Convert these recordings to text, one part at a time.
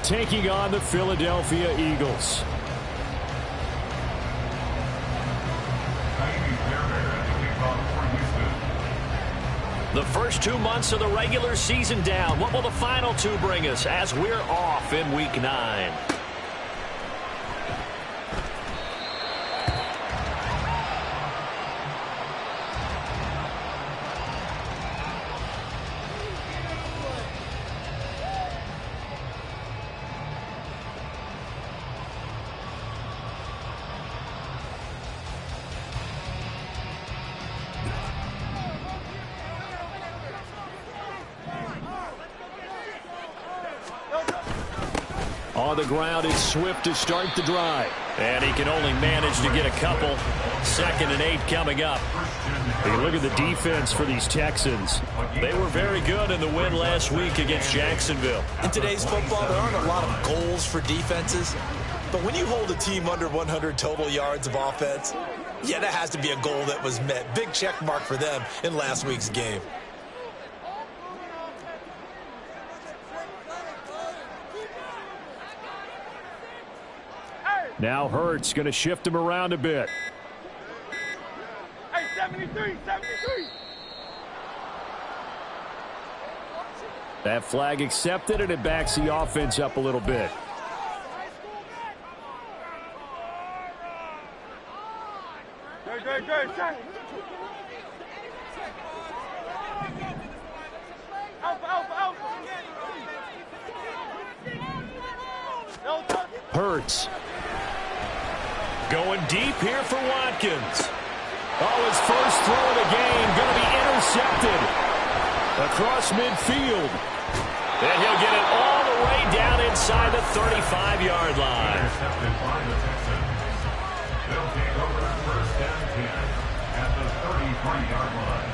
taking on the Philadelphia Eagles. The first 2 months of the regular season down. What will the final 2 bring us as we're off in Week 9? On the ground, it's Swift to start the drive. And he can only manage to get a couple. 2nd and 8 coming up. You can look at the defense for these Texans. They were very good in the win last week against Jacksonville. In today's football, there aren't a lot of goals for defenses. But when you hold a team under 100 total yards of offense, yeah, that has to be a goal that was met. Big check mark for them in last week's game. Now Hurts going to shift him around a bit. Hey, 73. That flag accepted, and it backs the offense up a little bit. Good. Alpha. Hurts. Going deep here for Watkins. Oh, his first throw of the game going to be intercepted across midfield. And he'll get it all the way down inside the 35-yard line. Intercepted by the Texans. They'll take over the first and 10 at the 33-yard line.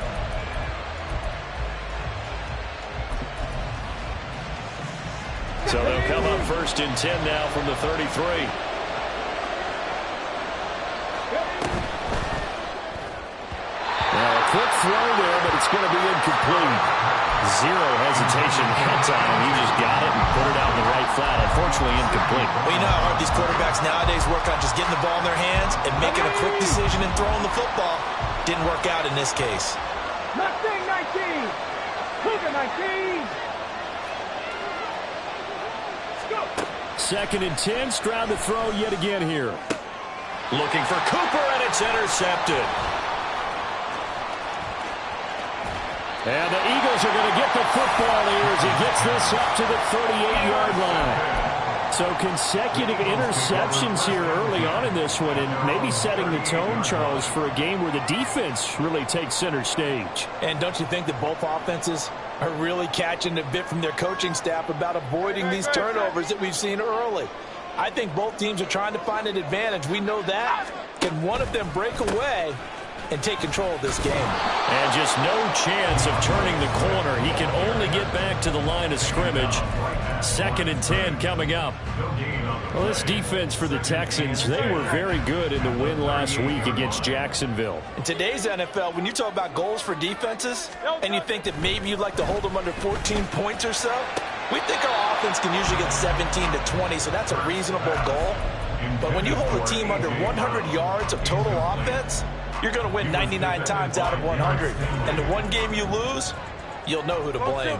So they'll come up 1st and 10 now from the 33. Quick throw there, but it's going to be incomplete. Zero hesitation that time. He just got it and put it out in the right flat. Unfortunately, incomplete. Well, you know how hard these quarterbacks nowadays work on just getting the ball in their hands and making a quick decision and throwing the football. Didn't work out in this case. Mustang 19. Cougar 19. Let's go. 2nd and 10. Stroud to throw yet again here. Looking for Cooper, and it's intercepted. And the Eagles are going to get the football here as he gets this up to the 38-yard line. So consecutive interceptions here early on in this one, and maybe setting the tone, Charles, for a game where the defense really takes center stage. And don't you think that both offenses are really catching a bit from their coaching staff about avoiding these turnovers that we've seen early? I think both teams are trying to find an advantage. We know that. Can one of them break away and take control of this game? And just no chance of turning the corner. He can only get back to the line of scrimmage. 2nd and 10 coming up. Well, this defense for the Texans, they were very good in the win last week against Jacksonville. In today's NFL, when you talk about goals for defenses, and you think that maybe you'd like to hold them under 14 points or so, we think our offense can usually get 17 to 20, so that's a reasonable goal. But when you hold a team under 100 yards of total offense, you're going to win 99 times out of 100. And the one game you lose, you'll know who to blame.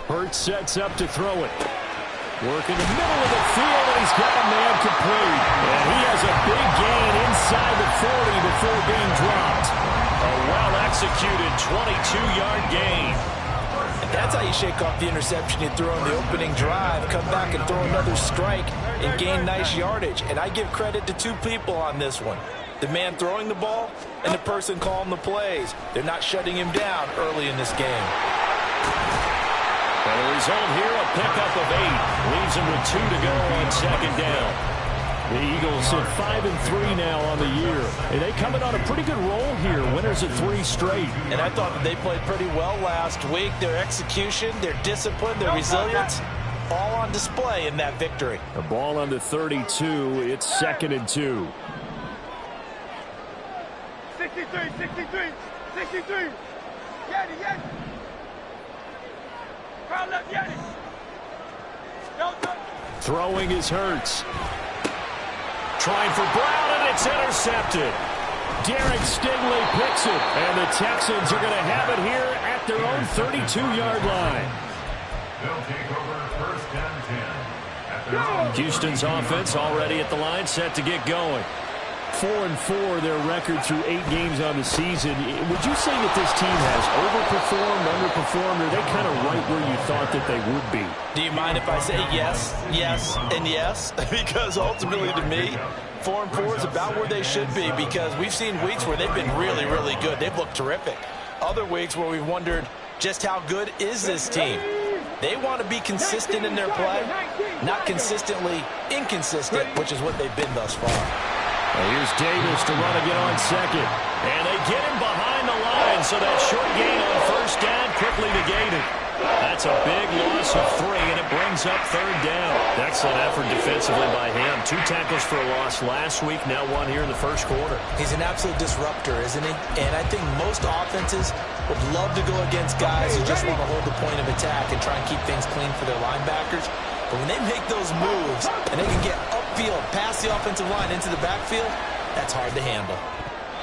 Hurts sets up to throw it. Work in the middle of the field, and he's got a man complete. And he has a big gain inside the 40 before being dropped. A well-executed 22-yard gain. That's how you shake off the interception you threw on the opening drive, come back and throw another strike and gain nice yardage. And I give credit to two people on this one. The man throwing the ball and the person calling the plays. They're not shutting him down early in this game. And the result here, a pickup of 8. Leaves him with 2 to go on 2nd down. The Eagles at 5-3 now on the year. And they coming on a pretty good roll here. Winners at 3 straight. And I thought that they played pretty well last week. Their execution, their discipline, their resilience, all on display in that victory. A ball on the 32. It's 2nd and 2. 63. Yeti, Yeti. Crowd left, Yeti. Delta. Throwing is Hurts. Trying for Brown, and it's intercepted. Derek Stingley picks it, and the Texans are going to have it here at their own 32-yard line. They'll take over first and 10. At their own Houston's offense already at the line, set to get going. 4-4, their record through 8 games on the season. Would you say that this team has overperformed, underperformed, or are they kind of right where you thought that they would be? Do you mind if I say yes, yes, and yes? Because ultimately to me, 4-4 is about where they should be, because we've seen weeks where they've been really, really good. They've looked terrific. Other weeks where we've wondered just how good is this team. They want to be consistent in their play, not consistently inconsistent, which is what they've been thus far. Well, here's Davis to run again on second. And they get him behind the line, so that short gain on first down quickly negated. That's a big loss of 3, and it brings up third down. Excellent effort defensively by him. 2 tackles for a loss last week, now 1 here in the first quarter. He's an absolute disruptor, isn't he? And I think most offenses would love to go against guys who just want to hold the point of attack and try and keep things clean for their linebackers. But when they make those moves and they can get upfield, past the offensive line into the backfield, that's hard to handle.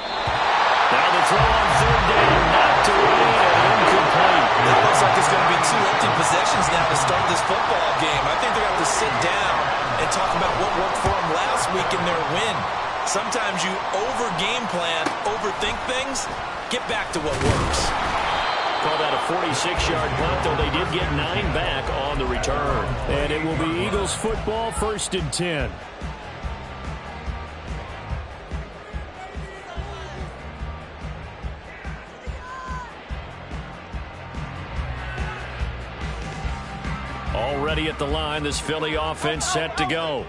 Now the throw on third down, knocked away and incomplete. It looks like it's going to be 2 empty possessions now to start this football game. I think they're going to have to sit down and talk about what worked for them last week in their win. Sometimes you over-game plan, overthink things, get back to what works. Called out a 46-yard punt, though they did get 9 back on the return. And it will be Eagles football, 1st and 10. Already at the line, this Philly offense set to go.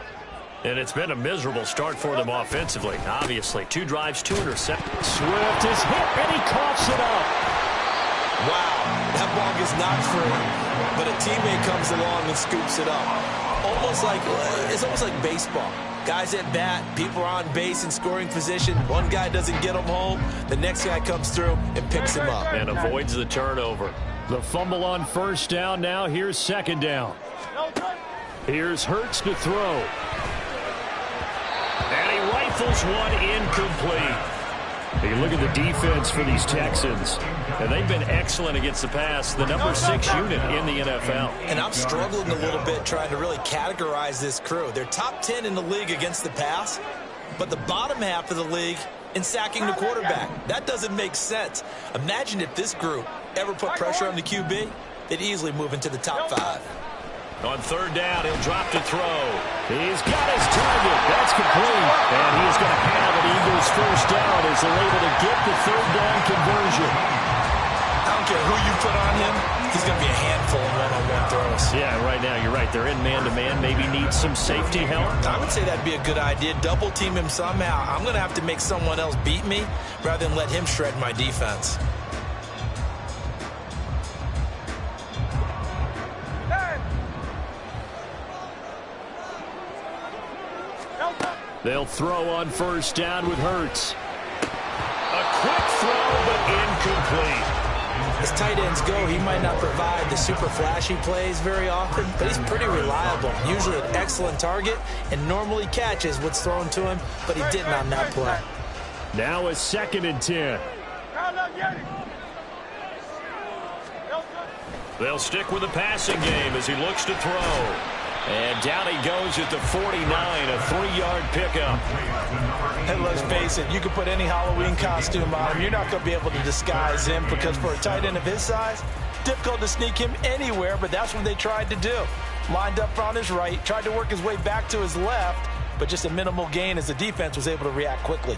And it's been a miserable start for them offensively, obviously. 2 drives, 2 interceptions. Swift is hit, and he coughs it up. Wow, that ball gets knocked free, but a teammate comes along and scoops it up. It's almost like baseball. Guys at bat, people are on base in scoring position. One guy doesn't get him home, the next guy comes through and picks him up. And avoids the turnover. The fumble on first down now. Here's second down. Here's Hurts to throw. And he rifles one incomplete. You look at the defense for these Texans, and they've been excellent against the pass, the number 6 unit in the NFL. And I'm struggling a little bit trying to really categorize this crew. They're top 10 in the league against the pass, but the bottom half of the league in sacking the quarterback. That doesn't make sense. Imagine if this group ever put pressure on the QB, they'd easily move into the top 5. On third down, he'll drop to throw. He's got his target. That's complete. And he's going to have an Eagles first down as they're able to get the third down conversion. I don't care who you put on him, he's going to be a handful in one-on-one throws. Yeah, right now, you're right. They're in man-to-man. Maybe needs some safety help. I would say that'd be a good idea. Double team him somehow. I'm going to have to make someone else beat me rather than let him shred my defense. They'll throw on first down with Hurts. A quick throw, but incomplete. As tight ends go, he might not provide the super flashy plays very often, but he's pretty reliable. Usually an excellent target and normally catches what's thrown to him, but he didn't on that play. Now a 2nd and 10. They'll stick with the passing game as he looks to throw. And down he goes at the 49, a 3-yard pickup. And let's face it, you can put any Halloween costume on him. You're not going to be able to disguise him because for a tight end of his size, difficult to sneak him anywhere, but that's what they tried to do. Lined up on his right, tried to work his way back to his left, but just a minimal gain as the defense was able to react quickly.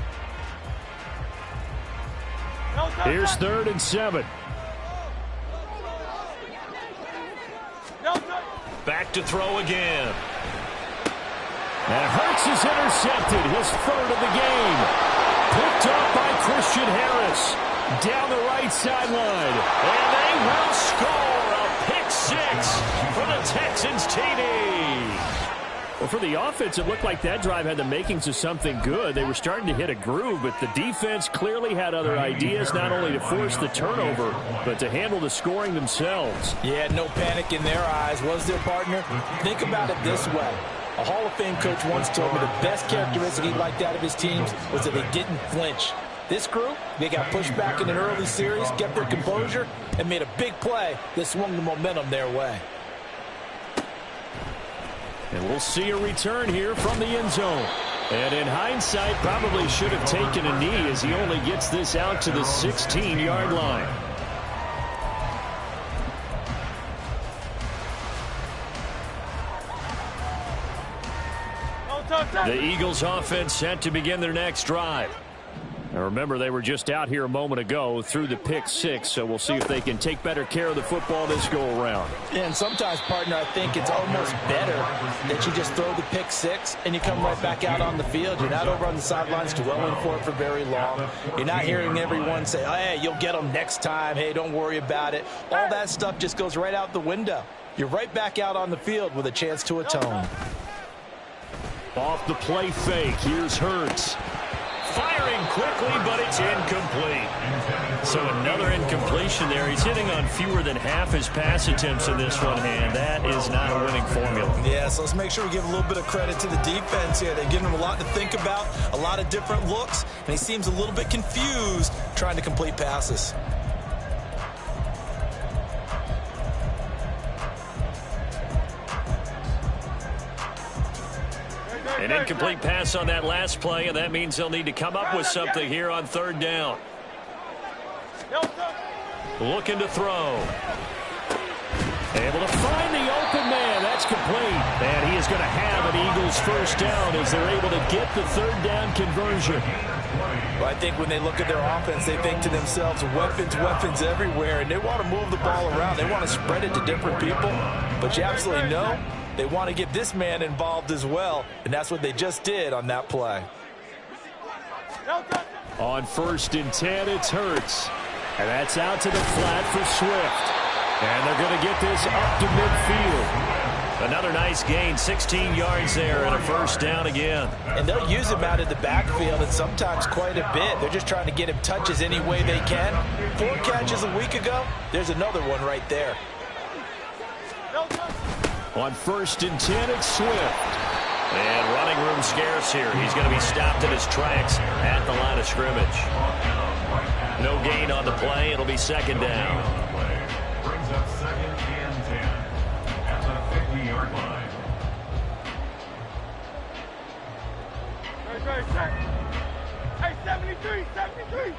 Here's 3rd and 7. Back to throw again. And Hurts is intercepted, his 3rd of the game. Picked up by Christian Harris. Down the right sideline. And they will score a pick 6 for the Texans TD. Well, for the offense, it looked like that drive had the makings of something good. They were starting to hit a groove, but the defense clearly had other ideas, not only to force the turnover, but to handle the scoring themselves. Yeah, no panic in their eyes, was there, partner? Think about it this way. A Hall of Fame coach once told me the best characteristic he liked out of his teams was that they didn't flinch. This group, they got pushed back in an early series, kept their composure, and made a big play that swung the momentum their way. And we'll see a return here from the end zone. And in hindsight, probably should have taken a knee as he only gets this out to the 16-yard line. The Eagles offense set to begin their next drive. Now remember, they were just out here a moment ago through the pick six, so we'll see if they can take better care of the football this go-around. And sometimes, partner, I think it's almost better that you just throw the pick six and you come right back out on the field. You're not over on the sidelines dwelling for it for very long. You're not hearing everyone say, oh, hey, you'll get them next time. Hey, don't worry about it. All that stuff just goes right out the window. You're right back out on the field with a chance to atone. Off the play fake, here's Hurts. Firing quickly, but it's incomplete. So another incompletion there. He's hitting on fewer than half his pass attempts in this one, and that is not a winning formula. Yeah, so let's make sure we give a little bit of credit to the defense here. They're giving him a lot to think about, a lot of different looks, and he seems a little bit confused trying to complete passes. An incomplete pass on that last play, and that means they'll need to come up with something here on third down. Looking to throw. Able to find the open man. That's complete. And he is going to have an Eagles first down as they're able to get the third down conversion. Well, I think when they look at their offense, they think to themselves, weapons, weapons everywhere, and they want to move the ball around. They want to spread it to different people, but you absolutely know they want to get this man involved as well, and that's what they just did on that play. On 1st and 10, it's Hurts. And that's out to the flat for Swift. And they're going to get this up to midfield. Another nice gain, 16 yards there, and a first down again. And they'll use him out of the backfield, and sometimes quite a bit. They're just trying to get him touches any way they can. 4 catches a week ago, there's another one right there. On 1st and 10, it's Swift. And running room scarce here. He's going to be stopped in his tracks at the line of scrimmage. No gain on the play. It'll be second down. Brings up 2nd and 10 at the 50-yard line. Hey, 73, 73.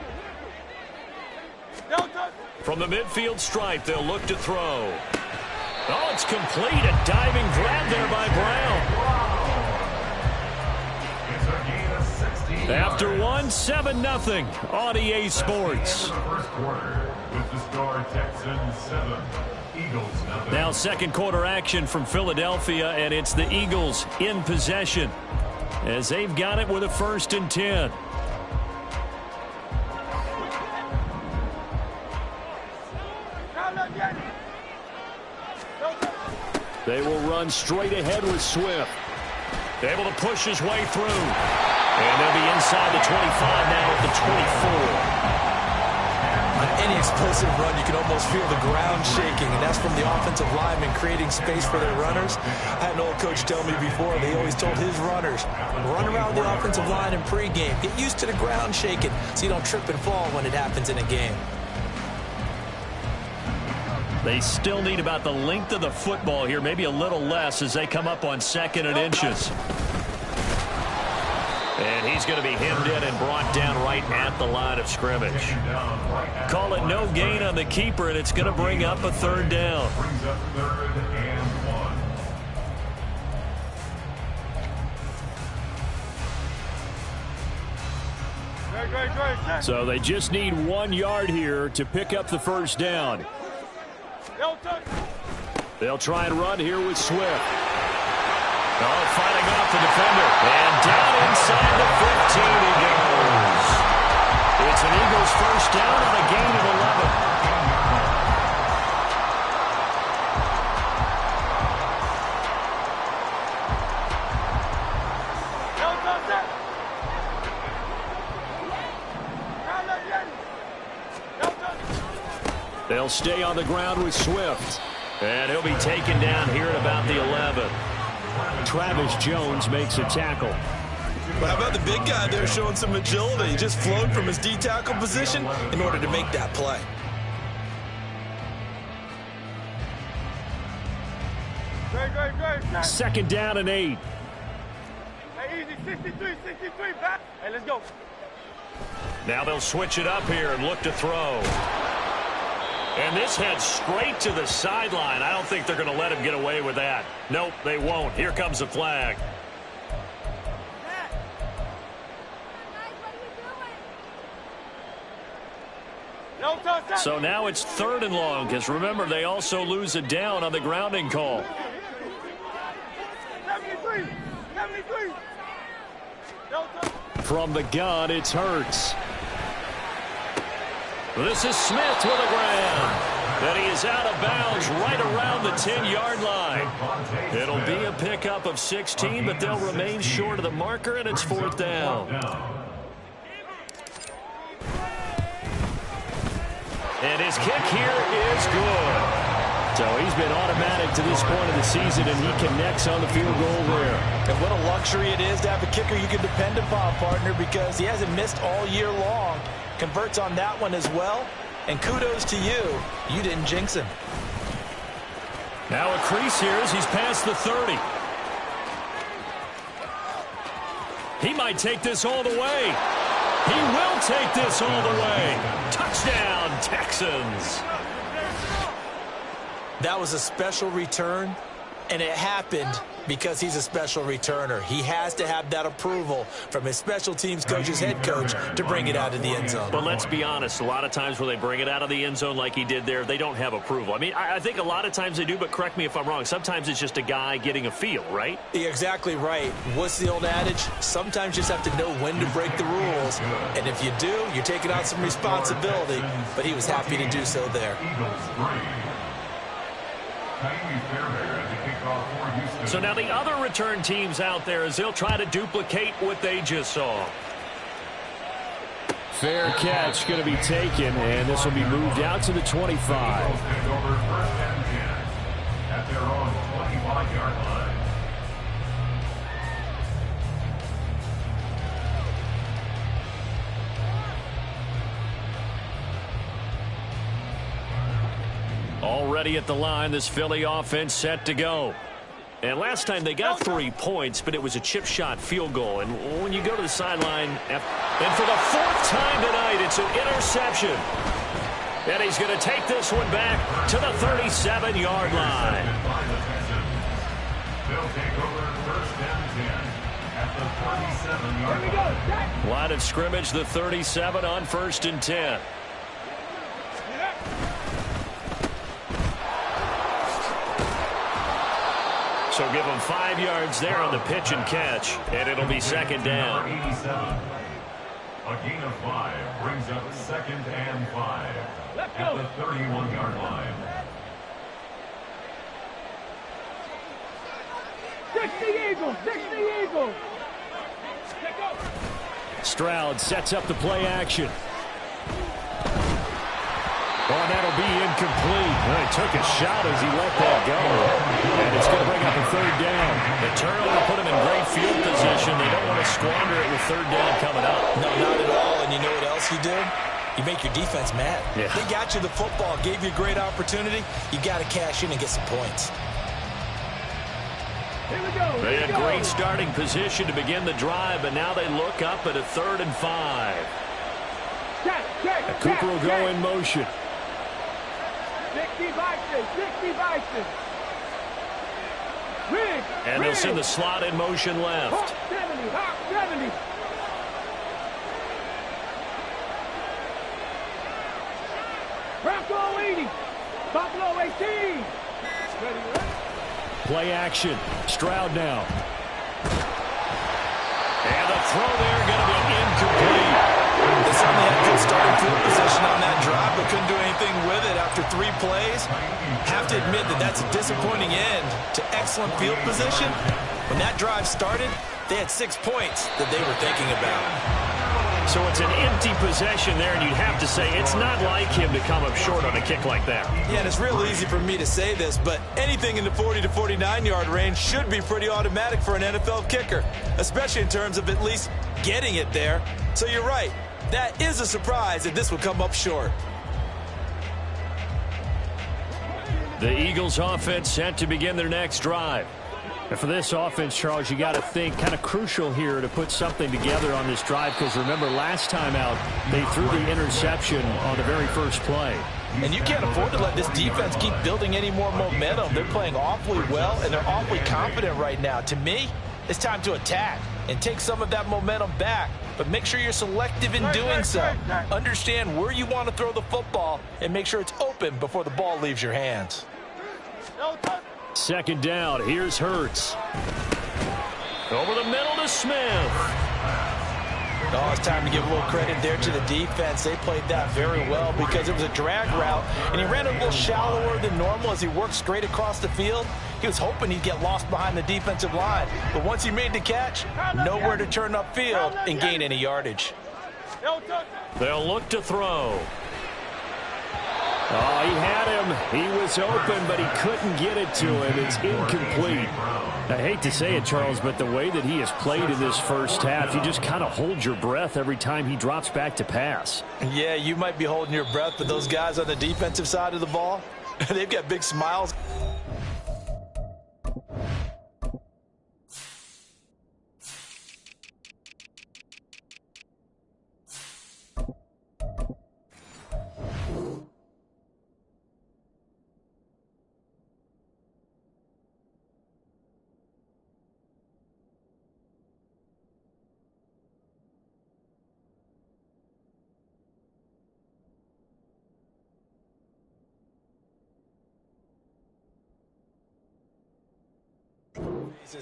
From the midfield stripe, they'll look to throw. Oh, it's complete. A diving grab there by Brown. It's a gain of 16 After one, 7-0 on EA Sports. first quarter with the score Texans 7, Eagles nothing. Now second quarter action from Philadelphia, and it's the Eagles in possession as they've got it with a 1st and 10. They will run straight ahead with Swift. Able to push his way through. And they'll be inside the 25 now at the 24. On any explosive run, you can almost feel the ground shaking, and that's from the offensive linemen creating space for their runners. I had an old coach tell me before, they always told his runners, run around the offensive line in pregame. Get used to the ground shaking so you don't trip and fall when it happens in a game. They still need about the length of the football here, maybe a little less as they come up on 2nd and inches. And he's going to be hemmed in and brought down right at the line of scrimmage. Call it no gain on the keeper, and it's going to bring up a 3rd down. Brings up 3rd and 1. So they just need 1 yard here to pick up the first down. They'll try and run here with Swift. Oh, fighting off the defender. And down inside the 15 he goes. It's an Eagles first down and a gain of 11. They'll stay on the ground with Swift. And he'll be taken down here at about the 11. Travis Jones makes a tackle. But how about the big guy there showing some agility? He just flowed from his D-tackle position in order to make that play. Great. Second down and 8. Hey, easy, 63, back. Hey, let's go. Now they'll switch it up here and look to throw. And this heads straight to the sideline. I don't think they're going to let him get away with that. Nope, they won't. Here comes the flag. So now it's 3rd and long, because remember, they also lose a down on the grounding call. 73. From the gun, it's Hurts. This is Smith with a grab. And he is out of bounds right around the 10-yard line. It'll be a pickup of 16, but they'll remain short of the marker, and it's 4th down. And his kick here is good. So he's been automatic to this point of the season, and he connects on the field goal there. And what a luxury it is to have a kicker you can depend upon, partner, because he hasn't missed all year long. Converts on that one as well. And kudos to you. You didn't jinx him. Now a crease here as he's past the 30. He might take this all the way. He will take this all the way. Touchdown, Texans. That was a special return, and it happened because he's a special returner. He has to have that approval from his special teams coach's head coach to bring it out of the end zone. But let's be honest, a lot of times when they bring it out of the end zone like he did there, they don't have approval. I mean, I think a lot of times they do, but correct me if I'm wrong. Sometimes it's just a guy getting a feel, right? You're exactly right. What's the old adage? Sometimes you just have to know when to break the rules. And if you do, you're taking on some responsibility. But he was happy to do so there. So now the other return teams out there as they'll try to duplicate what they just saw. Fair catch going to be taken, and this will be moved out to the 25. At their own 25-yard line. Already at the line, this Philly offense set to go. And last time they got 3 points, but it was a chip shot field goal. And when you go to the sideline, and for the 4th time tonight, it's an interception. And he's going to take this one back to the 37-yard line. They'll take over 1st and 10 at the 37-yard line. Line of scrimmage, the 37 on 1st and 10. So give them 5 yards there on the pitch and catch, and it'll be 2nd down. 87. A gain of 5 brings up 2nd and 5 at the 31-yard line. 60 Eagles. Stroud sets up the play action. Oh, that'll be incomplete. Well, he took a shot as he let that go. And it's going to bring up a 3rd down. The turnover put him in great field position. They don't want to squander it with 3rd down coming up. No, not at all. And you know what else you do? You make your defense mad. Yeah. They got you the football, gave you a great opportunity. You got to cash in and get some points. Here we go. They had great starting position to begin the drive, but now they look up at a 3rd and 5. Cooper will go in motion. 60 Bison. And they'll send the slot in motion left. Hawk 70. Bronco 80. Buffalo 18. Ready. Play action. Stroud now. And the throw there going to be incomplete. They certainly had good starting field position on that drive, but couldn't do anything with it after 3 plays. Have to admit that that's a disappointing end to excellent field position. When that drive started, they had 6 points that they were thinking about. So it's an empty possession there, and you'd have to say it's not like him to come up short on a kick like that. Yeah, and it's real easy for me to say this, but anything in the 40 to 49-yard range should be pretty automatic for an NFL kicker, especially in terms of at least getting it there. So you're right. That is a surprise that this would come up short. The Eagles offense set to begin their next drive. And for this offense, Charles, you got to think kind of crucial here to put something together on this drive, because remember last time out they threw the interception on the very first play. And you can't afford to let this defense keep building any more momentum. They're playing awfully well, and they're awfully confident right now. To me, it's time to attack and take some of that momentum back, but make sure you're selective in doing so. Understand where you want to throw the football and make sure it's open before the ball leaves your hands. Second down, here's Hurts. Over the middle to Smith. Oh, it's time to give a little credit there to the defense. They played that very well because it was a drag route, and he ran a little shallower than normal as he worked straight across the field. He was hoping he'd get lost behind the defensive line, but once he made the catch, nowhere to turn upfield and gain any yardage. They'll look to throw. Oh, he had him. He was open, but he couldn't get it to him. It's incomplete. I hate to say it, Charles, but the way that he has played in this first half, you just kind of hold your breath every time he drops back to pass. Yeah, you might be holding your breath, but those guys on the defensive side of the ball, they've got big smiles.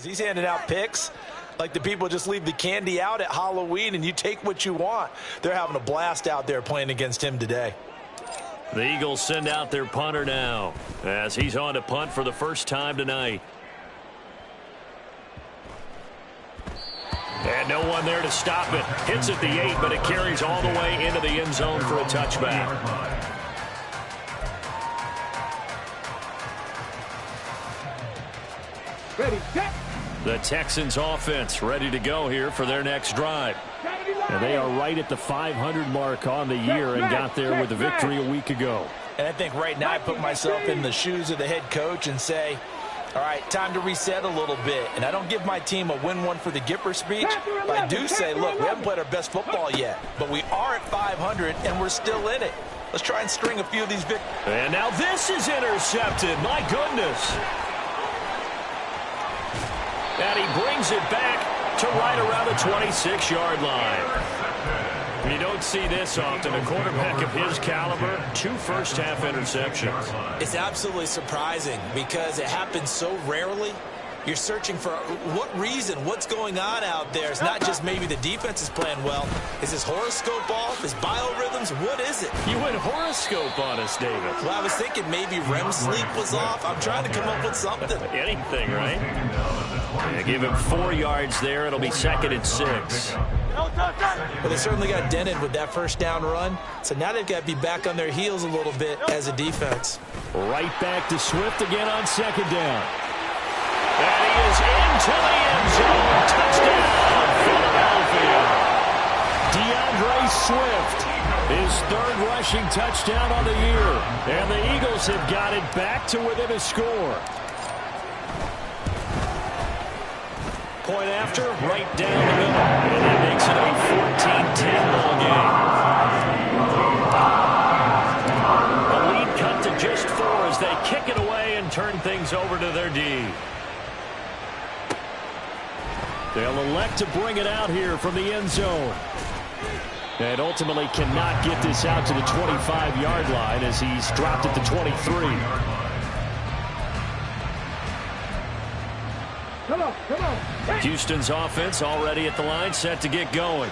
He's handing out picks like the people just leave the candy out at Halloween and you take what you want. They're having a blast out there playing against him today. The Eagles send out their punter now as he's on to punt for the first time tonight. And no one there to stop it. Hits at the 8, but it carries all the way into the end zone for a touchback. Ready, set. The Texans offense ready to go here for their next drive. And they are right at the 500 mark on the year and got there with a victory a week ago. And I think right now I put myself in the shoes of the head coach and say, all right, time to reset a little bit. And I don't give my team a win one for the Gipper speech, but I do say, look, we haven't played our best football yet, but we are at 500 and we're still in it. Let's try and string a few of these victories. And now this is intercepted. My goodness. And he brings it back to right around the 26-yard line. You don't see this often. A quarterback of his caliber, 2 first-half interceptions. It's absolutely surprising because it happens so rarely. You're searching for what reason, what's going on out there. It's not just maybe the defense is playing well. Is his horoscope off? His biorhythms? What is it? You went horoscope on us, David. Well, I was thinking maybe REM sleep was off. I'm trying to come up with something. Anything, right? Yeah, give him 4 yards there. It'll be 2nd and 6. Well, they certainly got dented with that first down run. So now they've got to be back on their heels a little bit as a defense. Right back to Swift again on 2nd down. And he is into the end zone. Touchdown, Philadelphia. DeAndre Swift, his 3rd rushing touchdown on the year. And the Eagles have got it back to within a score. Point after, right down the middle. And that makes it a 14-10 ball game. The lead cut to just 4 as they kick it away and turn things over to their D. They'll elect to bring it out here from the end zone. And ultimately cannot get this out to the 25-yard line as he's dropped at the 23. Come on. Houston's offense already at the line, set to get going.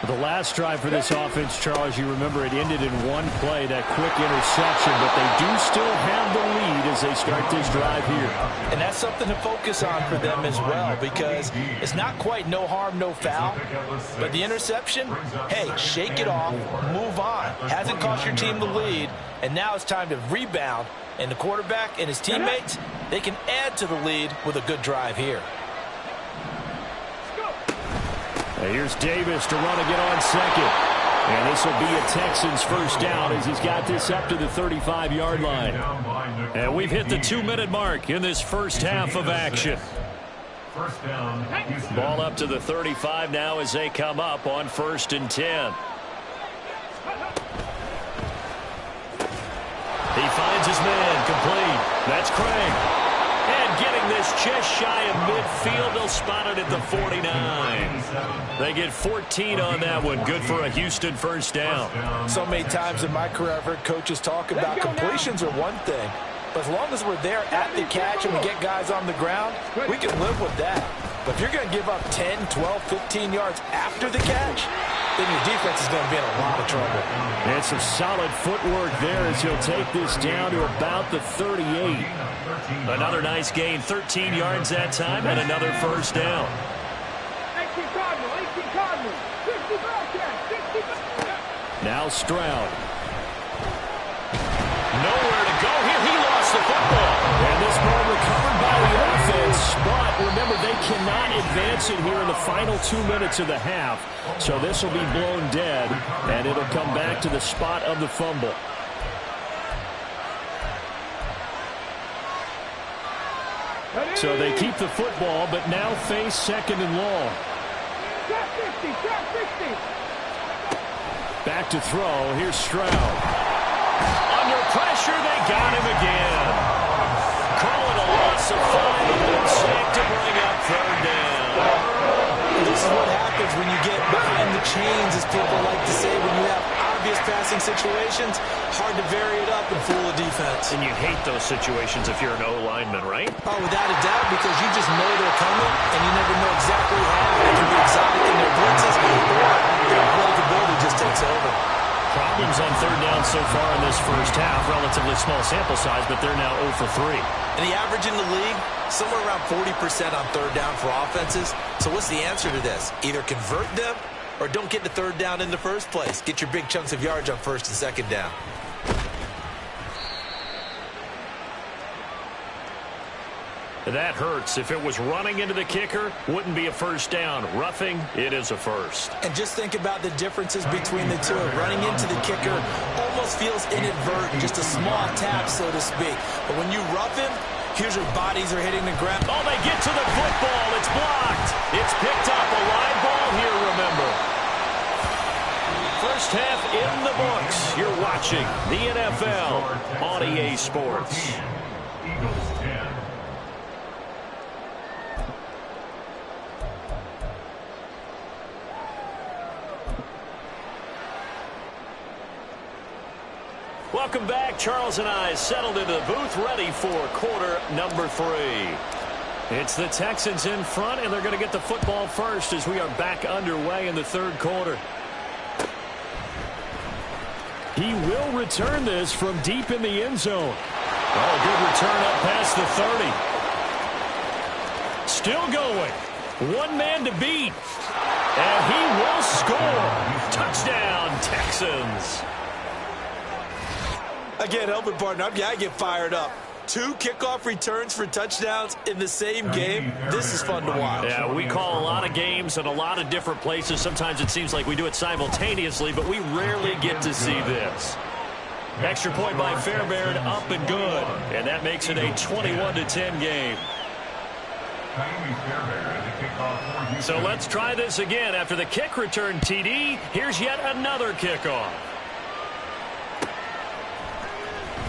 The last drive for this offense, Charles, you remember it ended in one play, that quick interception, but they do still have the lead as they start this drive here. And that's something to focus on for them as well, because it's not quite no harm, no foul, but the interception, hey, shake it off, move on. Hasn't cost your team the lead, and now it's time to rebound, and the quarterback and his teammates, they can add to the lead with a good drive here. Here's Davis to run again on second. And this will be a Texans first down as he's got this up to the 35-yard line. And we've hit the 2-minute mark in this first half of action. Ball up to the 35 now as they come up on 1st and 10. He finds his man complete. That's Craig. And getting this just shy of midfield, they'll spot it at the 49. They get 14 on that one. Good for a Houston first down. So many times in my career, I've heard coaches talk about completions are one thing, but as long as we're there at the catch and we get guys on the ground, we can live with that. But if you're going to give up 10, 12, 15 yards after the catch, then your defense is going to be in a lot of trouble. And some solid footwork there as he'll take this down to about the 38. Another nice gain, 13 yards that time, and another first down. 18 Cardinal, 60 Bearcats, 60 Bearcats. Now Stroud. Nowhere to go here. He lost the football. And this ball recovered by the offense. But remember, they cannot advance it here in the final 2 minutes of the half. So this will be blown dead, and it'll come back to the spot of the fumble. So they keep the football, but now face 2nd and long. Trap 50, trap 50. Back to throw. Here's Stroud. Under pressure, they got him again. Call it a loss of 5. A good sack to bring up 3rd down. This is what happens when you get behind the chains, as people like to say, when you have obvious passing situations. Hard to vary it up and fool the defense. And you hate those situations if you're an O-lineman, right? Oh, without a doubt, because you just know they're coming, and you never know exactly how. They can be exotic in their blitzes, or their athletic ability just takes over. Problems on 3rd down so far in this first half. Relatively small sample size, but they're now 0 for 3. And the average in the league, somewhere around 40% on 3rd down for offenses. So what's the answer to this? Either convert them or don't get to 3rd down in the first place. Get your big chunks of yards on 1st and 2nd down. That hurts. If it was running into the kicker, wouldn't be a first down. Roughing, it is a first. And just think about the differences between the two. Running into the kicker almost feels inadvertent, just a small tap, so to speak. But when you rough him, here's your bodies are hitting the ground. Oh, they get to the football. It's blocked. It's picked up. A live ball here, remember. First half in the books. You're watching the NFL on EA Sports. Eagles 10. Welcome back. Charles and I settled into the booth, ready for quarter number 3. It's the Texans in front, and they're going to get the football first as we are back underway in the 3rd quarter. He will return this from deep in the end zone. Oh, good return up past the 30. Still going. One man to beat. And he will score. Touchdown, Texans. Again, help it, partner. I get fired up. 2 kickoff returns for touchdowns in the same game. This is fun to watch. Yeah, we call a lot of games in a lot of different places. Sometimes it seems like we do it simultaneously, but we rarely get to see this. Extra point by Fairbairn, up and good. And that makes it a 21-10 game. So let's try this again. After the kick return TD, here's yet another kickoff.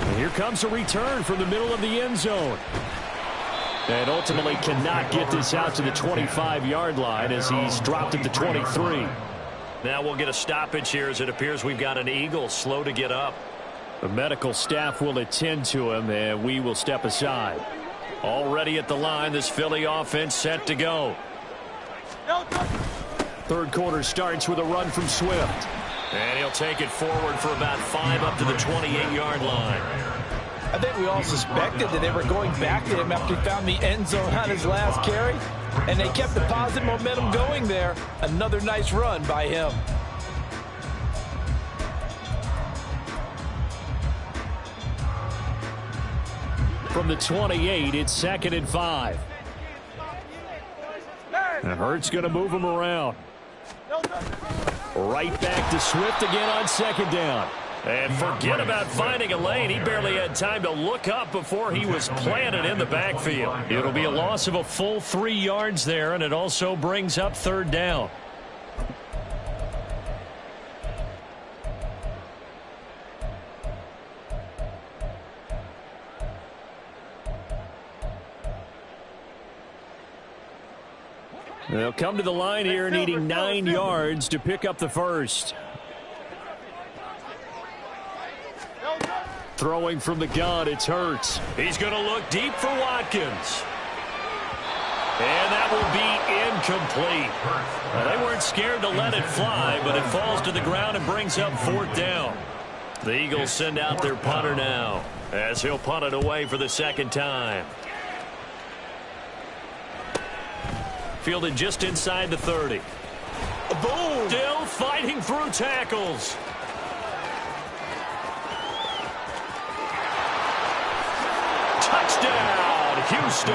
And here comes a return from the middle of the end zone. And ultimately cannot get this out to the 25-yard line as he's dropped at the 23. Now we'll get a stoppage here as it appears we've got an Eagle slow to get up. The medical staff will attend to him, and we will step aside. Already at the line, this Philly offense set to go. Third quarter starts with a run from Swift. And he'll take it forward for about 5 up to the 28-yard line. I think we all suspected that they were going back to him after he found the end zone on his last carry. And they kept the positive momentum going there. Another nice run by him. From the 28, it's 2nd and 5. And Hurts going to move him around. Right back to Swift again on 2nd down. And forget about finding a lane. He barely had time to look up before he was planted in the backfield. It'll be a loss of a full 3 yards there, and it also brings up 3rd down. They'll come to the line here needing 9 yards to pick up the first. Throwing from the gun, it's Hurts. He's going to look deep for Watkins. And that will be incomplete. Well, they weren't scared to let it fly, but it falls to the ground and brings up 4th down. The Eagles send out their punter now, as he'll punt it away for the 2nd time. Fielded just inside the 30. Boom! Still fighting through tackles. Touchdown, Houston.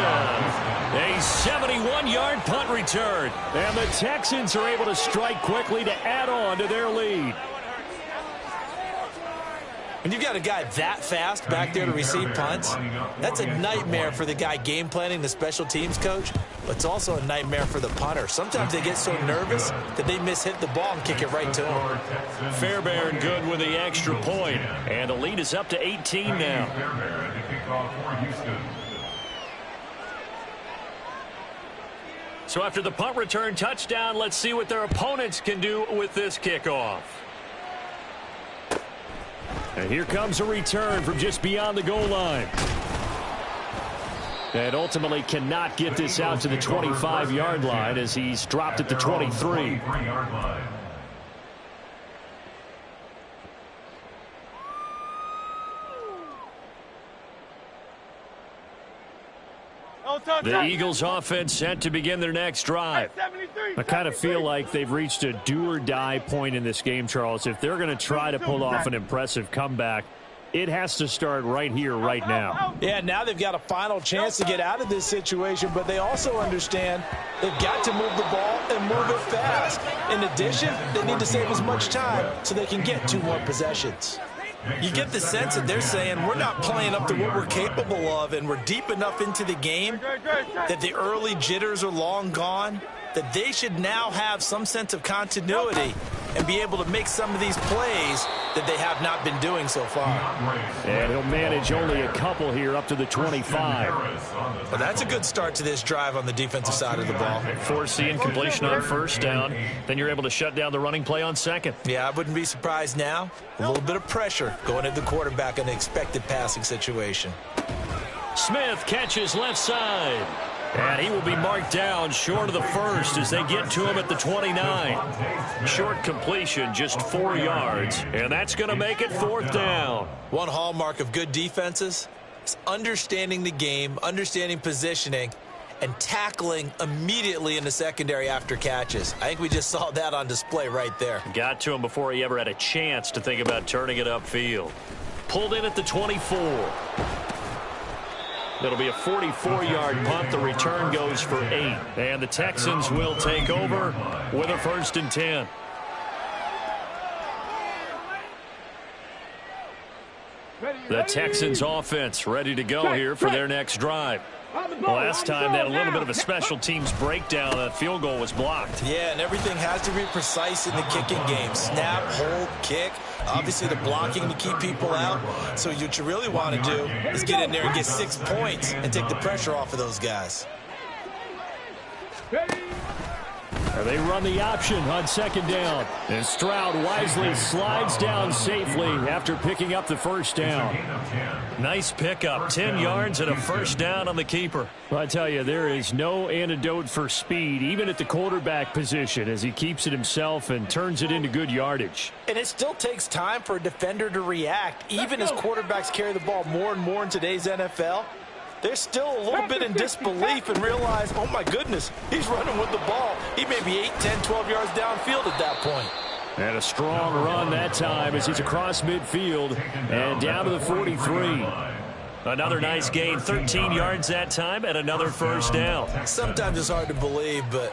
A 71-yard punt return. And the Texans are able to strike quickly to add on to their lead. When you've got a guy that fast back there to receive punts, that's a nightmare for the guy game planning, the special teams coach, but it's also a nightmare for the punter. Sometimes they get so nervous that they hit the ball and kick it right to him. Fairbairn good with the extra point, and the lead is up to 18 now. So after the punt return touchdown, let's see what their opponents can do with this kickoff. And here comes a return from just beyond the goal line. And ultimately cannot get this out to the 25-yard line as he's dropped at the 23. The Eagles offense set to begin their next drive. I kind of feel like they've reached a do-or-die point in this game, Charles. If they're going to try to pull off an impressive comeback, it has to start right here, right now. Yeah, now they've got a final chance to get out of this situation, but they also understand they've got to move the ball and move it fast. In addition, they need to save as much time so they can get 2 more possessions. You get the sense that they're saying we're not playing up to what we're capable of, and we're deep enough into the game that the early jitters are long gone, that they should now have some sense of continuity and be able to make some of these plays that they have not been doing so far. And he'll manage only a couple here up to the 25. Well, that's a good start to this drive on the defensive side of the ball. Foreseeing completion on 1st down. Then you're able to shut down the running play on 2nd. Yeah, I wouldn't be surprised now. A little bit of pressure going at the quarterback in the expected passing situation. Smith catches left side. And he will be marked down short of the first as they get to him at the 29. Short completion, just 4 yards. And that's going to make it 4th down. One hallmark of good defenses is understanding the game, understanding positioning, and tackling immediately in the secondary after catches. I think we just saw that on display right there. Got to him before he ever had a chance to think about turning it upfield. Pulled in at the 24. It'll be a 44-yard punt. The return goes for 8. And the Texans will take over with a 1st and 10. The Texans offense ready to go here for their next drive. Last time they had a little bit of a special teams breakdown. That field goal was blocked. Yeah, and everything has to be precise in the kicking game. Snap, hold, kick. Obviously, the blocking to keep people out. So what you really want to do is get in there and get 6 points and take the pressure off of those guys. They run the option on second down. And Stroud wisely slides down safely after picking up the first down. Nice pickup. 10 yards and a first down on the keeper. Well, I tell you, there is no antidote for speed, even at the quarterback position, as he keeps it himself and turns it into good yardage. And it still takes time for a defender to react, even as quarterbacks carry the ball more and more in today's NFL. They're still a little bit in disbelief and realize, oh my goodness, he's running with the ball. He may be 8, 10, 12 yards downfield at that point. And a strong run that time as he's across midfield and down to the 43. Another nice gain, 13 yards that time, and another first down. Sometimes it's hard to believe, but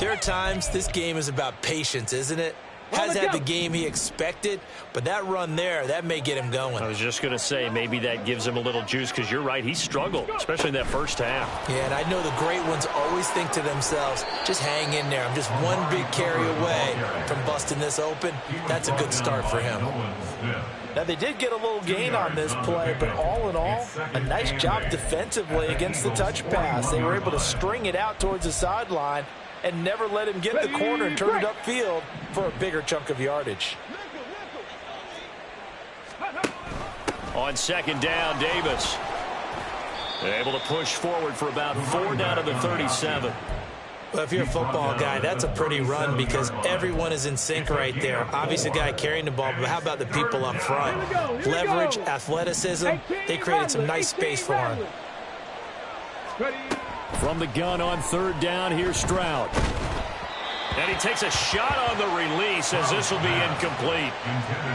there are times this game is about patience, isn't it? Has had the game he expected, but that run there, that may get him going. I was just going to say, maybe that gives him a little juice, because you're right, he struggled, especially in that first half. Yeah, and I know the great ones always think to themselves, just hang in there. I'm just one big carry away from busting this open. That's a good start for him. Now, they did get a little gain on this play, but all in all, a nice job defensively against the touch pass. They were able to string it out towards the sideline and never let him get the corner and turn it upfield for a bigger chunk of yardage. On second down, Davis. They're able to push forward for about 4 down to the 37. Well, if you're a football guy, that's a pretty run because everyone is in sync right there. Obviously, the guy carrying the ball, but how about the people up front? Leverage, athleticism, they created some nice space for him. From the gun on third down, here's Stroud. And he takes a shot on the release as this will be incomplete.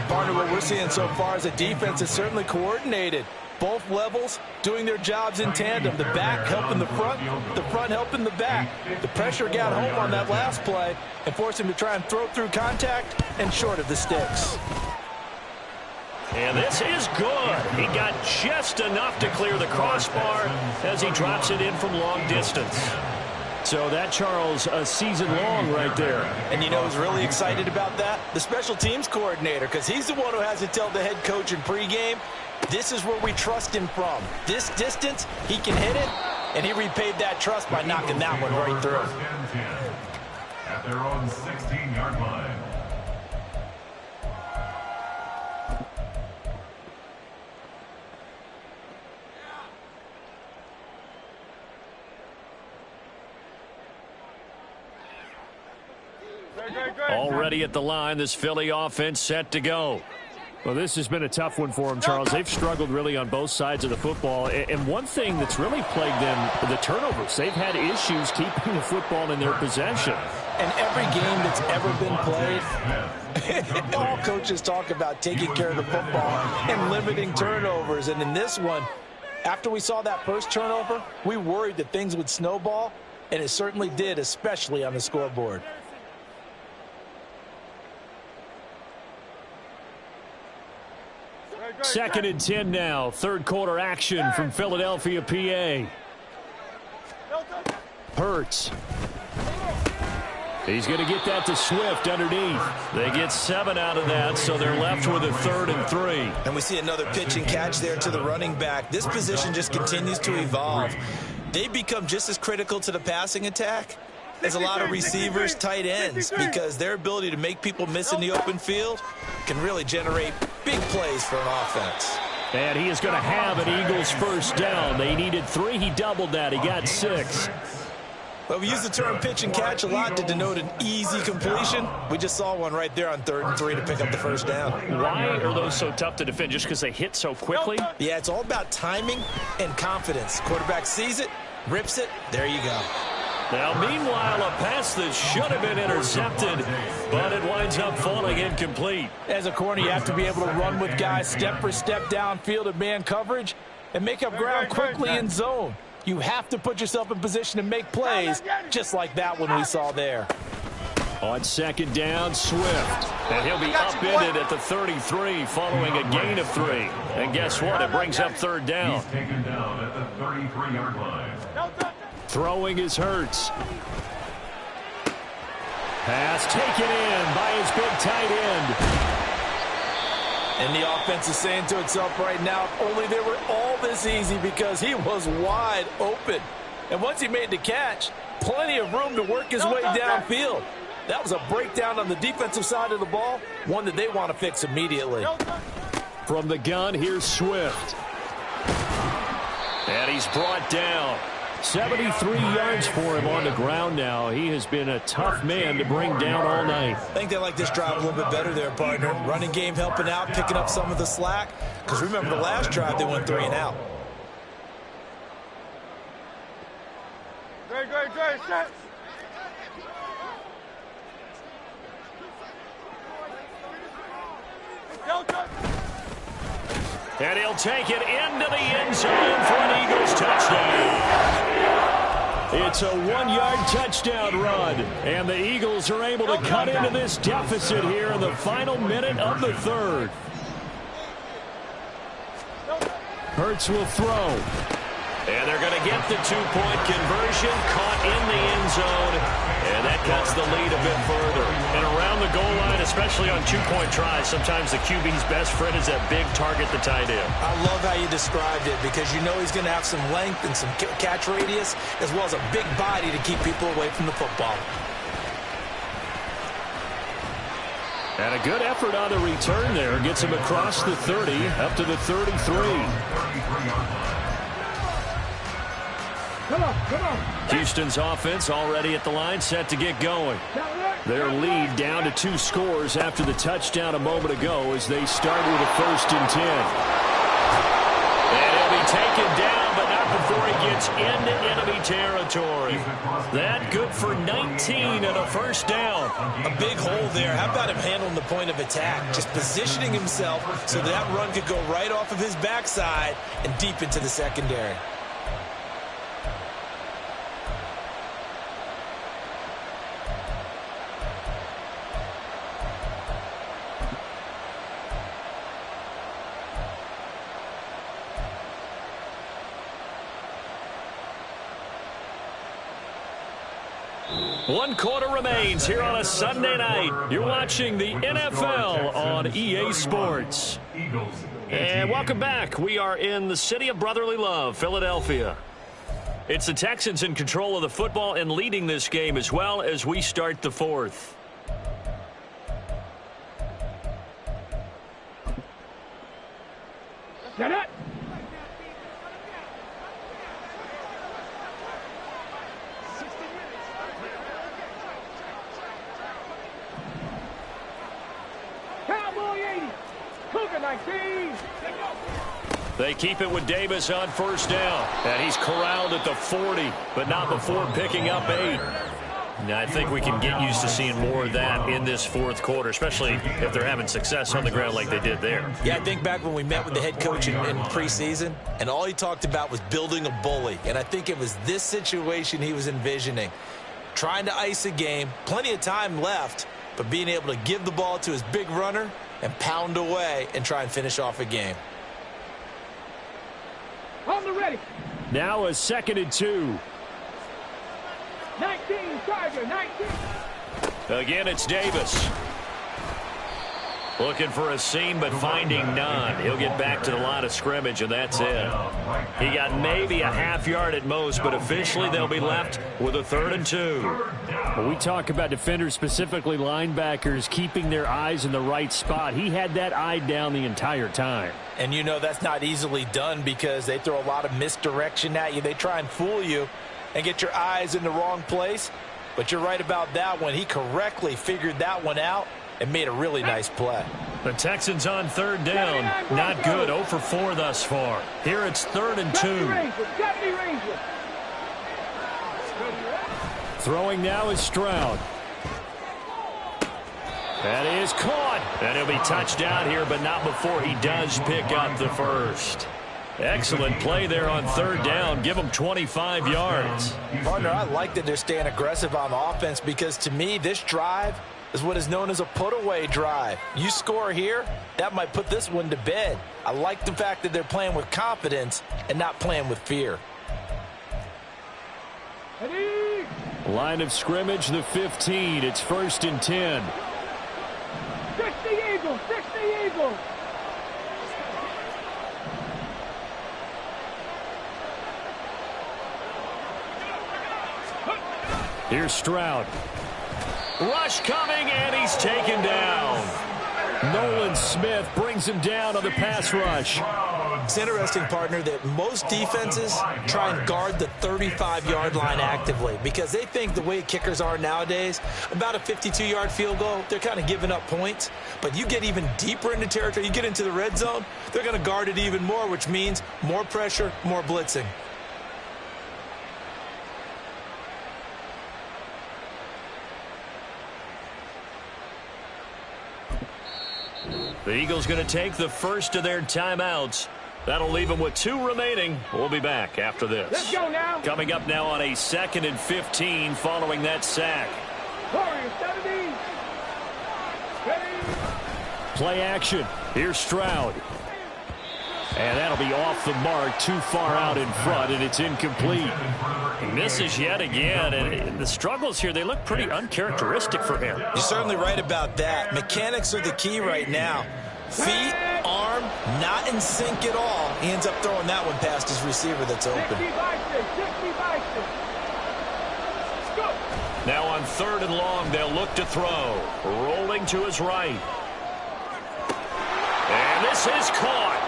Partner, what we're seeing so far is a defense that's certainly coordinated. Both levels doing their jobs in tandem. The back helping the front helping the back. The pressure got home on that last play and forced him to try and throw through contact and short of the sticks. And this is good. He got just enough to clear the crossbar as he drops it in from long distance. So that, Charles, a season long right there. And you know who's really excited about that? The special teams coordinator, because he's the one who has to tell the head coach in pregame, this is where we trust him from. This distance, he can hit it, and he repaid that trust by knocking that one right through. At their own 16-yard line. Already at the line, this Philly offense set to go. Well, this has been a tough one for them, Charles. They've struggled really on both sides of the football. And one thing that's really plagued them, the turnovers. They've had issues keeping the football in their possession. And every game that's ever been played, all coaches talk about taking care of the football and limiting turnovers. And in this one, after we saw that first turnover, we worried that things would snowball, and it certainly did, especially on the scoreboard. Second and 10 now. Third quarter action from Philadelphia, PA. Hurts. He's going to get that to Swift underneath. They get 7 out of that, so they're left with a 3rd and 3. And we see another pitch and catch there to the running back. This position just continues to evolve. They become just as critical to the passing attack as a lot of receivers, tight ends, because their ability to make people miss in the open field can really generate big plays for an offense. And he is going to have an Eagles first down. They needed 3. He doubled that. He got 6. Well, we use the term pitch and catch a lot to denote an easy completion. We just saw one right there on 3rd and 3 to pick up the first down. Why are those so tough to defend? Just because they hit so quickly? Yeah, it's all about timing and confidence. Quarterback sees it, rips it, there you go. Now, meanwhile, a pass that should have been intercepted, but it winds up falling incomplete. As a corner, you have to be able to run with guys step for step downfield in man coverage and make up ground quickly in zone. You have to put yourself in position to make plays, just like that one we saw there. On second down, Swift. And he'll be upended at the 33 following a gain of 3. And guess what? It brings up 3rd down. He's taken down at the 33-yard line. Throwing is Hurts. Pass taken in by his big tight end. And the offense is saying to itself right now, if only they were all this easy, because he was wide open. And once he made the catch, plenty of room to work his way downfield. That was a breakdown on the defensive side of the ball, one that they want to fix immediately. From the gun, here's Swift. And he's brought down. 73 yards for him on the ground now. He has been a tough man to bring down all night. I think they like this drive a little bit better there, partner. Running game helping out, picking up some of the slack. Because remember the last drive, they went 3 and out. Great, set. And he'll take it into the end zone for an Eagles touchdown. It's a 1-yard touchdown run, and the Eagles are able to cut into this deficit here in the final minute of the third. Hurts will throw. And they're going to get the 2-point conversion, caught in the end zone, and that cuts the lead a bit further. And around the goal line, especially on 2-point tries, sometimes the QB's best friend is that big target, the tight end. I love how you described it because you know he's going to have some length and some catch radius as well as a big body to keep people away from the football. And a good effort on the return there. Gets him across the 30, up to the 33. Come on. Houston's offense already at the line, set to get going. Their lead down to 2 scores after the touchdown a moment ago as they start with a 1st and 10. And he'll be taken down, but not before he gets into enemy territory. That good for 19 and a 1st down. A big hole there. How about him handling the point of attack? Just positioning himself so that run could go right off of his backside and deep into the secondary. One quarter remains here on a Sunday night. You're watching the NFL on EA Sports. And welcome back. We are in the city of brotherly love, Philadelphia. It's the Texans in control of the football and leading this game as well as we start the 4th. Get it. They keep it with Davis on 1st down. And he's corralled at the 40, but not before picking up 8. Now, I think we can get used to seeing more of that in this 4th quarter, especially if they're having success on the ground like they did there. Yeah, I think back when we met with the head coach in preseason, and all he talked about was building a bully. And I think it was this situation he was envisioning. Trying to ice a game, plenty of time left, but being able to give the ball to his big runner and pound away and try and finish off a game. On the ready. Now a 2nd and 2. 19, Tiger, 19. Again, it's Davis. Looking for a seam, but finding none. He'll get back to the line of scrimmage, and that's it. He got maybe a half yard at most, but officially they'll be left with a 3rd and 2. When we talk about defenders, specifically linebackers, keeping their eyes in the right spot, he had that eye down the entire time. And you know that's not easily done because they throw a lot of misdirection at you. They try and fool you and get your eyes in the wrong place. But you're right about that one. He correctly figured that one out and made a really nice play. The Texans on 3rd down. Not good. 0 for 4 thus far. Here it's 3rd and 2. Throwing now is Stroud. That is caught. And he'll be touched down here, but not before he does pick up the 1st. Excellent play there on 3rd down. Give them 25 yards. Partner, I like that they're staying aggressive on offense because to me, this drive is what is known as a put-away drive. You score here, that might put this one to bed. I like the fact that they're playing with confidence and not playing with fear. Line of scrimmage, the 15. It's 1st and 10. 60 Eagles, 60 Eagles. Here's Stroud. Rush coming, and he's taken down. Nolan Smith brings him down on the pass rush. It's interesting, partner, that most defenses try and guard the 35-yard line actively because they think the way kickers are nowadays, about a 52-yard field goal, they're kind of giving up points. But you get even deeper into territory, you get into the red zone, they're going to guard it even more, which means more pressure, more blitzing. The Eagles going to take the first of their timeouts. That'll leave them with 2 remaining. We'll be back after this. Let's go now. Coming up now on a 2nd and 15 following that sack. Warriors, 17. Ready. Play action. Here's Stroud. And that'll be off the mark, too far out in front, and it's incomplete. He misses yet again, and the struggles here, they look pretty uncharacteristic for him. You're certainly right about that. Mechanics are the key right now. Feet, arm, not in sync at all. He ends up throwing that one past his receiver that's open. Now on 3rd and long, they'll look to throw. Rolling to his right. And this is caught.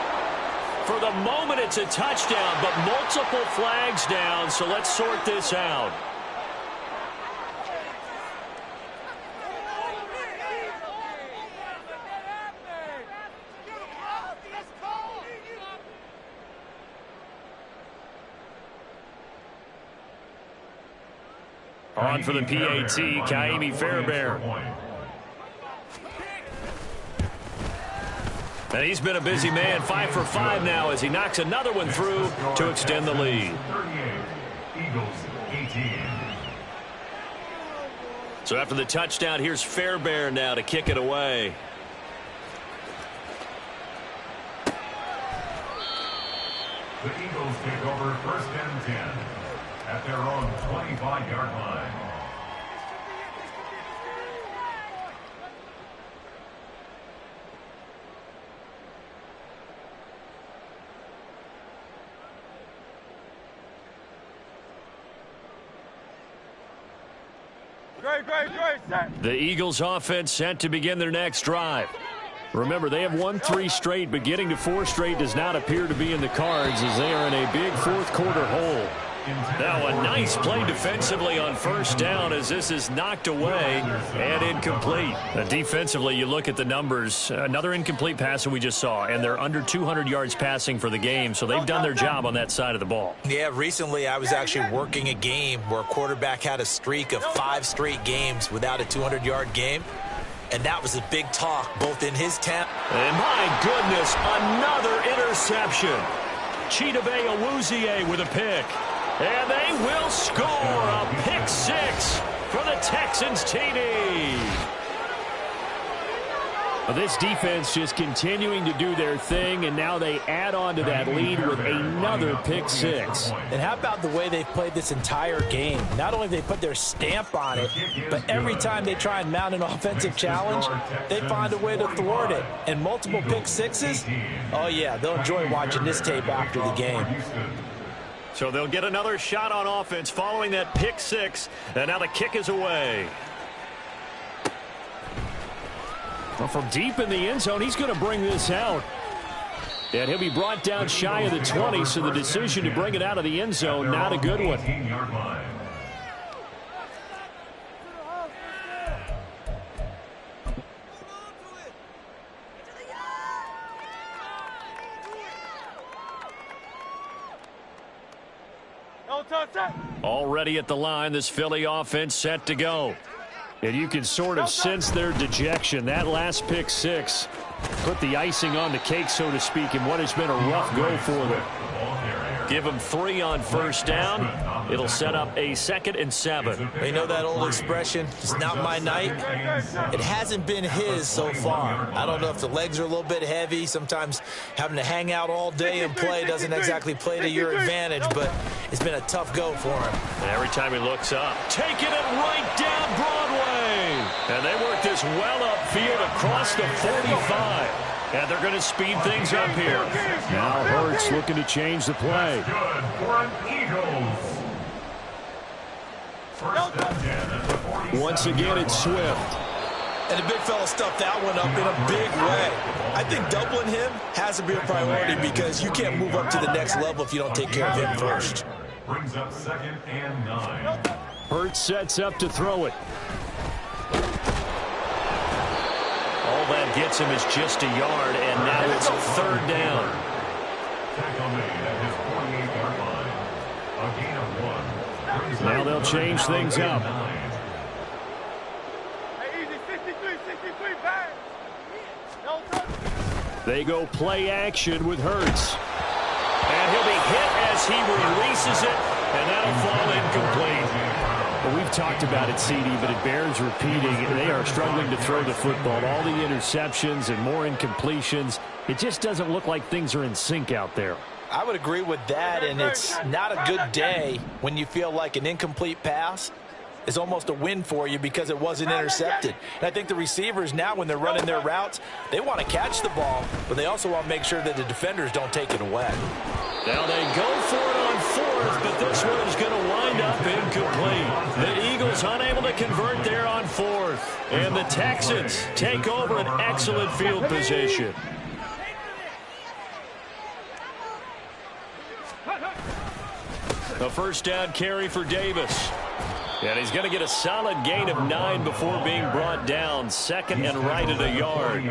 For the moment, it's a touchdown, but multiple flags down, so let's sort this out. On for the PAT, Kaimi Fairbairn. And he's been a busy man, 5 for 5 now as he knocks another one through to extend the lead. So after the touchdown, here's Fairbairn now to kick it away. The Eagles take over 1st and 10 at their own 25-yard line. Great. The Eagles offense set to begin their next drive. Remember, they have won 3 straight, but getting to 4 straight does not appear to be in the cards as they are in a big 4th quarter hole. Now a nice play defensively on 1st down as this is knocked away and incomplete. Defensively, you look at the numbers. Another incomplete pass that we just saw, and they're under 200 yards passing for the game, so they've done their job on that side of the ball. Yeah, recently I was actually working a game where a quarterback had a streak of 5 straight games without a 200-yard game. And that was a big talk, both in his town. And my goodness, another interception. Chidobe Awuzie with a pick. And they will score a pick 6 for the Texans TD. Well, this defense just continuing to do their thing, and now they add on to that lead with another pick 6. And how about the way they've played this entire game? Not only have they put their stamp on it, but every time they try and mount an offensive challenge, they find a way to thwart it. And multiple pick 6s, oh yeah, they'll enjoy watching this tape after the game. So they'll get another shot on offense following that pick 6, and now the kick is away. Well, from deep in the end zone, he's going to bring this out. And he'll be brought down shy of the 20, so the decision to bring it out of the end zone, not a good one. Already at the line, this Philly offense set to go. And you can sort of sense their dejection. That last pick 6 put the icing on the cake, so to speak, in what has been a rough go for them. Give them 3 on 1st down. It'll set up a 2nd and 7. You know that old expression, it's not my night? It hasn't been his so far. I don't know if the legs are a little bit heavy. Sometimes having to hang out all day and play doesn't exactly play to your advantage, but it's been a tough go for him. Every time he looks up, taking it right down Broadway. And they work this well upfield across the 45. And they're going to speed things up here. Now Hurts looking to change the play. Good for an Eagles. Once again, it's Swift. And the big fella stuffed that one up in a big way. I think doubling him has to be a priority because you can't move up to the next level if you don't take care of him first. Brings up 2nd and 9. Hurts sets up to throw it. All that gets him is just a yard, and now it's 3rd down. Tackle made at his 48-yard line. A gain of 1. Now they'll change things up. They go play action with Hurts. And he'll be hit as he releases it, and that'll fall incomplete. Well, we've talked about it, CD, but it bears repeating. They are struggling to throw the football. All the interceptions and more incompletions. It just doesn't look like things are in sync out there. I would agree with that, and it's not a good day when you feel like an incomplete pass is almost a win for you because it wasn't intercepted. And I think the receivers now, when they're running their routes, they want to catch the ball, but they also want to make sure that the defenders don't take it away. Now they go for it on 4th, but this one is going to wind up incomplete. The Eagles unable to convert there on 4th. And the Texans take over an excellent field position. A 1st down carry for Davis. And he's going to get a solid gain of 9 before being brought down. 2nd and right at a yard.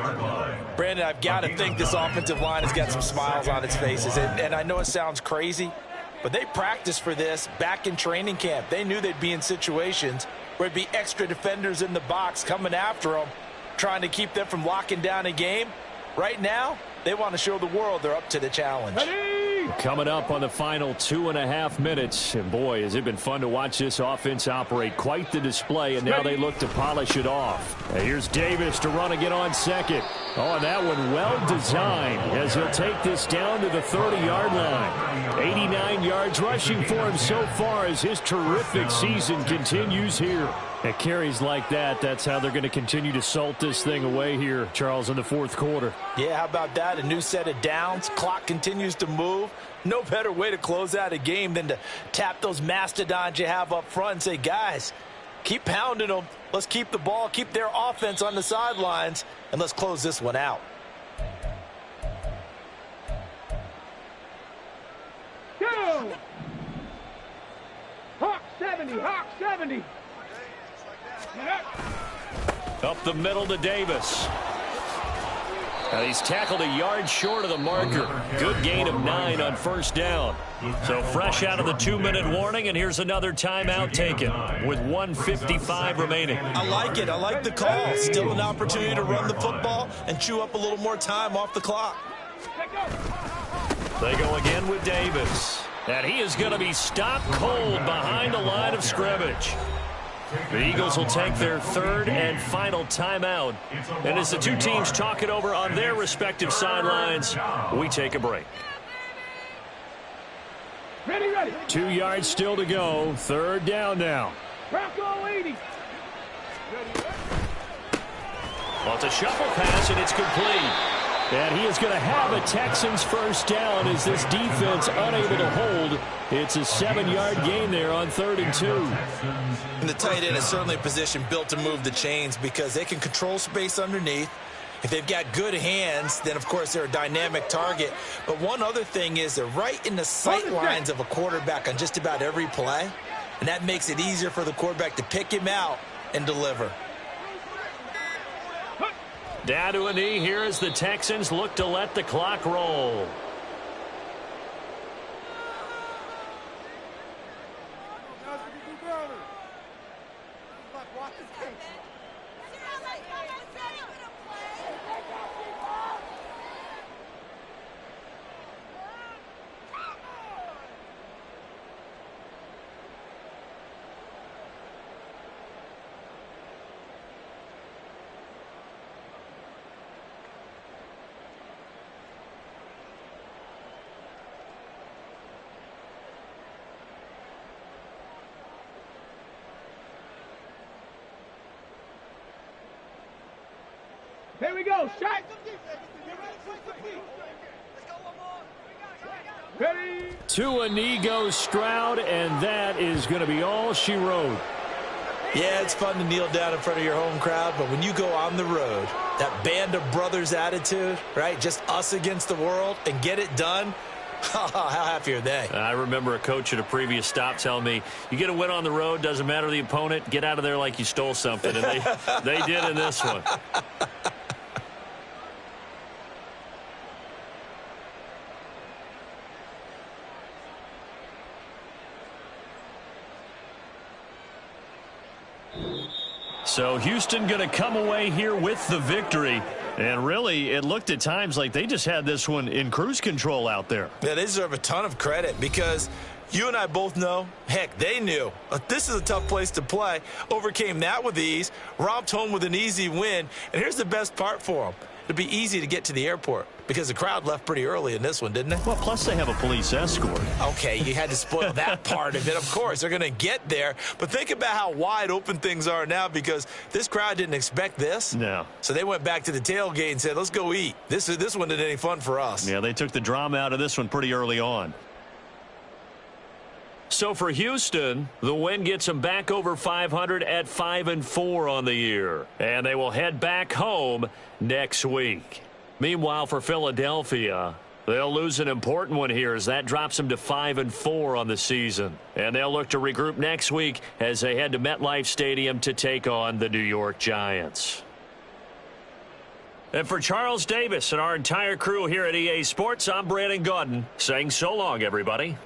Brandon, I've got to think this offensive line has got some smiles on its faces. And I know it sounds crazy, but they practiced for this back in training camp. They knew they'd be in situations where it'd be extra defenders in the box coming after them, trying to keep them from locking down a game. Right now, they want to show the world they're up to the challenge. Coming up on the final 2.5 minutes. And boy, has it been fun to watch this offense operate. Quite the display, and now they look to polish it off. And here's Davis to run again on 2nd. Oh, and that one well designed as he'll take this down to the 30-yard line. 89 yards rushing for him so far as his terrific season continues here. At carries like that, that's how they're going to continue to salt this thing away here, Charles, in the 4th quarter. Yeah, how about that? A new set of downs. Clock continues to move. No better way to close out a game than to tap those mastodons you have up front and say, guys, keep pounding them. Let's keep the ball, keep their offense on the sidelines, and let's close this one out. Go! Hawk 70, Hawk 70. Up the middle to Davis. Now he's tackled a yard short of the marker. Good gain of 9 on 1st down. So fresh out of the 2-minute warning, and here's another timeout taken with 1:55 remaining. I like it. I like the call. Still an opportunity to run the football and chew up a little more time off the clock. They go again with Davis. And he is going to be stopped cold behind the line of scrimmage. The Eagles will take their 3rd and final timeout. And as the two teams talk it over on their respective sidelines, we take a break. Ready. 2 yards still to go. 3rd down now. Bronco 80. Well, it's a shuffle pass, and it's complete. And he is going to have a Texans 1st down as this defense unable to hold. It's a 7-yard gain there on 3rd and 2. And the tight end is certainly a position built to move the chains because they can control space underneath. If they've got good hands, then, of course, they're a dynamic target. But one other thing is they're right in the sight lines of a quarterback on just about every play. And that makes it easier for the quarterback to pick him out and deliver. Down to a knee here as the Texans look to let the clock roll. Here we go, shot. Ready. To a knee goes Stroud, and that is going to be all she wrote. Yeah, it's fun to kneel down in front of your home crowd, but when you go on the road, that band of brothers attitude, right? Just us against the world and get it done. How happy are they? I remember a coach at a previous stop telling me, you get a win on the road, doesn't matter the opponent, get out of there like you stole something. And they did in this one. So Houston going to come away here with the victory. And really, it looked at times like they just had this one in cruise control out there. Yeah, they deserve a ton of credit because you and I both know, heck, they knew. This is a tough place to play. Overcame that with ease, romped home with an easy win. And here's the best part for them. It'll be easy to get to the airport because the crowd left pretty early in this one, didn't they? Well, plus they have a police escort. Okay, you had to spoil that part of it. Of course, they're going to get there. But think about how wide open things are now because this crowd didn't expect this. No. So they went back to the tailgate and said, let's go eat. This one isn't any fun for us. Yeah, they took the drama out of this one pretty early on. So for Houston, the win gets them back over 500 at 5-4 on the year. And they will head back home next week. Meanwhile, for Philadelphia, they'll lose an important one here as that drops them to 5-4 on the season. And they'll look to regroup next week as they head to MetLife Stadium to take on the New York Giants. And for Charles Davis and our entire crew here at EA Sports, I'm Brandon Gaudin saying so long, everybody.